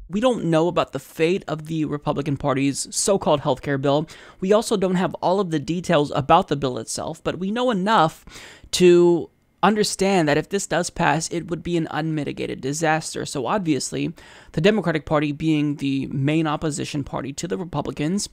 We don't know about the fate of the Republican Party's so-called healthcare bill. We also don't have all of the details about the bill itself, but we know enough to understand that if this does pass, it would be an unmitigated disaster. So obviously, the Democratic Party being the main opposition party to the Republicans,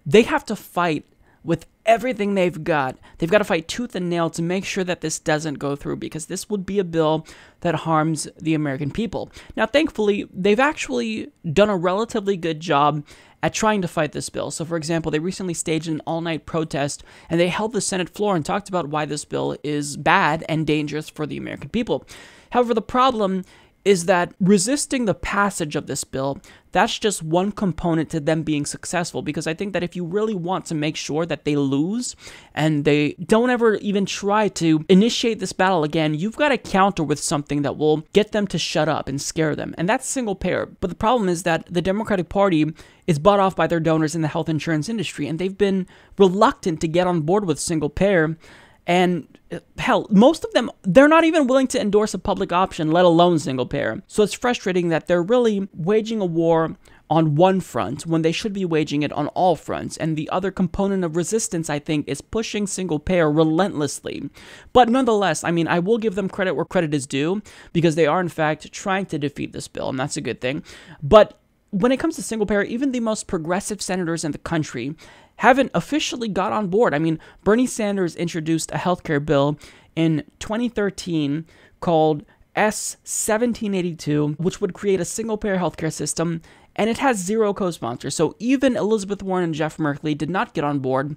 they have to fight with everything they've got. They've got to fight tooth and nail to make sure that this doesn't go through, because this would be a bill that harms the American people. Now, thankfully, they've actually done a relatively good job at trying to fight this bill. So, for example, they recently staged an all-night protest, and they held the Senate floor and talked about why this bill is bad and dangerous for the American people. However, the problem is that resisting the passage of this bill, that's just one component to them being successful, because I think that if you really want to make sure that they lose and they don't ever even try to initiate this battle again, you've got to counter with something that will get them to shut up and scare them, and that's single payer. But the problem is that the Democratic Party is bought off by their donors in the health insurance industry, and they've been reluctant to get on board with single payer. And hell, most of them, they're not even willing to endorse a public option, let alone single payer. So it's frustrating that they're really waging a war on one front when they should be waging it on all fronts. And the other component of resistance, I think, is pushing single payer relentlessly. But nonetheless, I mean, I will give them credit where credit is due, because they are, in fact, trying to defeat this bill, and that's a good thing. But when it comes to single payer, even the most progressive senators in the country haven't officially got on board. I mean, Bernie Sanders introduced a healthcare bill in 2013 called S-1782, which would create a single-payer healthcare system, and it has zero co-sponsors. So even Elizabeth Warren and Jeff Merkley did not get on board.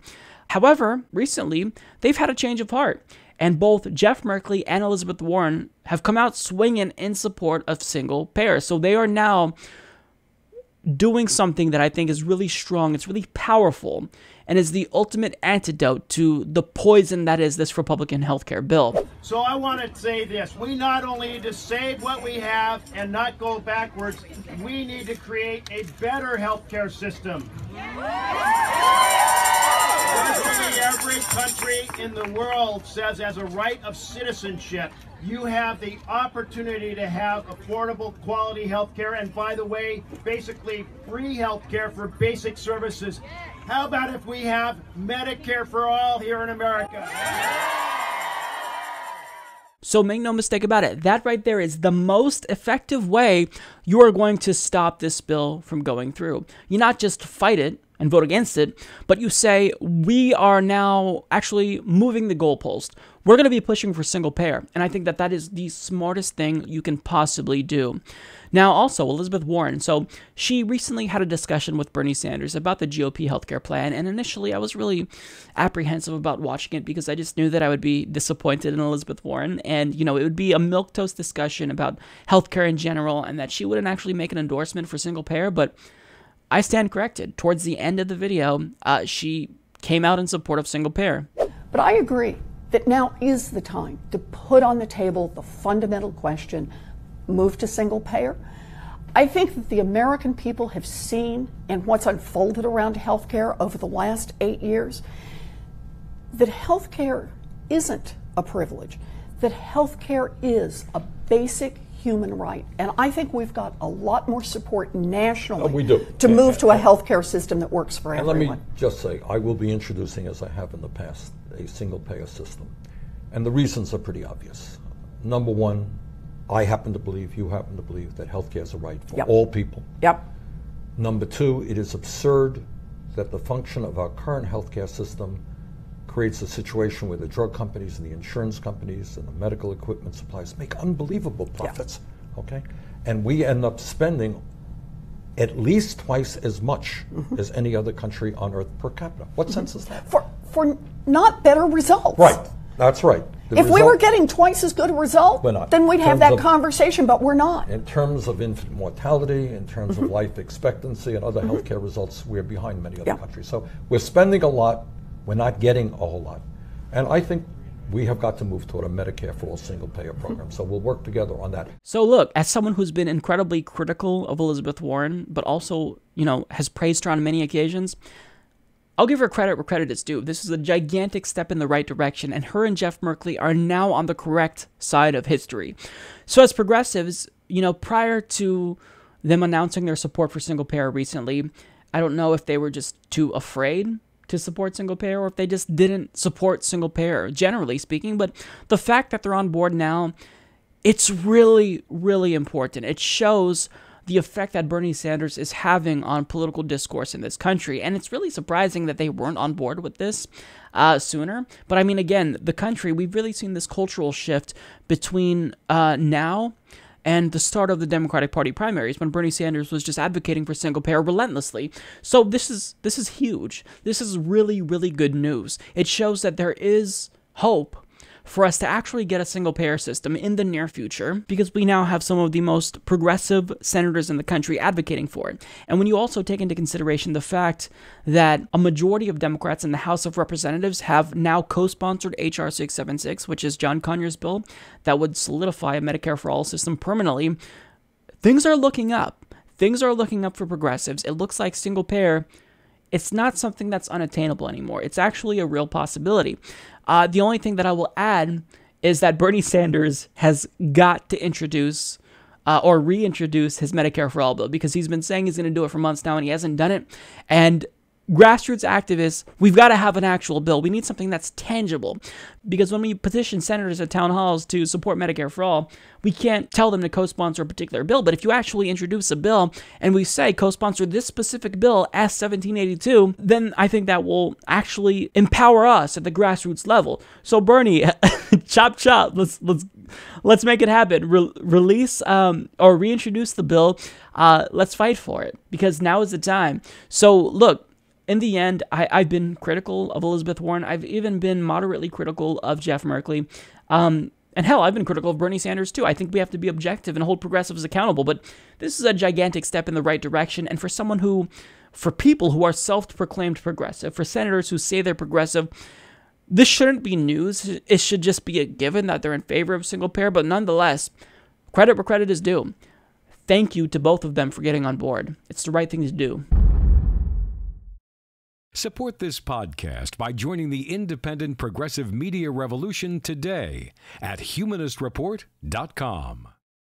However, recently, they've had a change of heart, and both Jeff Merkley and Elizabeth Warren have come out swinging in support of single-payer. So they are now doing something that I think is really strong, it's really powerful, and is the ultimate antidote to the poison that is this Republican healthcare bill. So I want to say this: we not only need to save what we have and not go backwards, we need to create a better healthcare system. Virtually every country in the world says, as a right of citizenship, you have the opportunity to have affordable, quality health care, and by the way, basically free health care for basic services. How about if we have Medicare for all here in America? So make no mistake about it, that right there is the most effective way you are going to stop this bill from going through. You not just fight it and vote against it, but you say, we are now actually moving the goalpost. We're going to be pushing for single payer. And I think that that is the smartest thing you can possibly do. Now, also, Elizabeth Warren. So she recently had a discussion with Bernie Sanders about the GOP healthcare plan. And initially, I was really apprehensive about watching it, because I just knew that I would be disappointed in Elizabeth Warren. And, you know, it would be a milquetoast discussion about healthcare in general, and that she wouldn't actually make an endorsement for single payer. But I stand corrected. Towards the end of the video, she came out in support of single payer. But I agree that now is the time to put on the table the fundamental question, move to single payer. I think that the American people have seen in what's unfolded around healthcare over the last 8 years that healthcare isn't a privilege, that healthcare is a basic human right. And I think we've got a lot more support nationally to move to a healthcare system that works for everyone. And let me just say, I will be introducing, as I have in the past, a single-payer system. And the reasons are pretty obvious. Number one, I happen to believe, you happen to believe, that healthcare is a right for all people. Number two, it is absurd that the function of our current healthcare system creates a situation where the drug companies and the insurance companies and the medical equipment suppliers make unbelievable profits, okay? And we end up spending at least twice as much as any other country on earth per capita. What sense is that? For not better results. Right, that's right. If we were getting twice as good a result, then we'd have that conversation, but we're not. In terms of infant mortality, in terms of life expectancy and other healthcare results, we're behind many other countries. So we're spending a lot, we're not getting a whole lot. And I think we have got to move toward a Medicare for all single-payer program. So we'll work together on that. So look, as someone who's been incredibly critical of Elizabeth Warren, but also, you know, has praised her on many occasions, I'll give her credit where credit is due. This is a gigantic step in the right direction, and her and Jeff Merkley are now on the correct side of history. So as progressives, you know, prior to them announcing their support for single payer recently, I don't know if they were just too afraid to support single payer or if they just didn't support single payer, generally speaking. But the fact that they're on board now, it's really, really important. It shows the effect that Bernie Sanders is having on political discourse in this country. And it's really surprising that they weren't on board with this sooner. But I mean, again, the country, we've really seen this cultural shift between now and the start of the Democratic Party primaries, when Bernie Sanders was just advocating for single payer relentlessly. So this is huge. This is really, really good news. It shows that there is hope for us to actually get a single payer system in the near future, because we now have some of the most progressive senators in the country advocating for it. And when you also take into consideration the fact that a majority of Democrats in the House of Representatives have now co-sponsored H.R. 676, which is John Conyers' bill that would solidify a Medicare for All system permanently, things are looking up. Things are looking up for progressives. It looks like single payer, it's not something that's unattainable anymore. It's actually a real possibility. The only thing that I will add is that Bernie Sanders has got to introduce or reintroduce his Medicare for All bill, because he's been saying he's going to do it for months now and he hasn't done it. And grassroots activists, we've got to have an actual bill. We need something that's tangible, because when we petition senators at town halls to support Medicare for All, we can't tell them to co-sponsor a particular bill. But if you actually introduce a bill and we say co-sponsor this specific bill, S 1782, then I think that will actually empower us at the grassroots level. So Bernie, chop chop, let's make it happen. Release or reintroduce the bill. Let's fight for it, because now is the time. So look, in the end, I've been critical of Elizabeth Warren. I've even been moderately critical of Jeff Merkley. And hell, I've been critical of Bernie Sanders too. I think we have to be objective and hold progressives accountable. But this is a gigantic step in the right direction. And for people who are self-proclaimed progressive, for senators who say they're progressive, this shouldn't be news. It should just be a given that they're in favor of single payer. But nonetheless, credit where credit is due. Thank you to both of them for getting on board. It's the right thing to do. Support this podcast by joining the independent progressive media revolution today at humanistreport.com.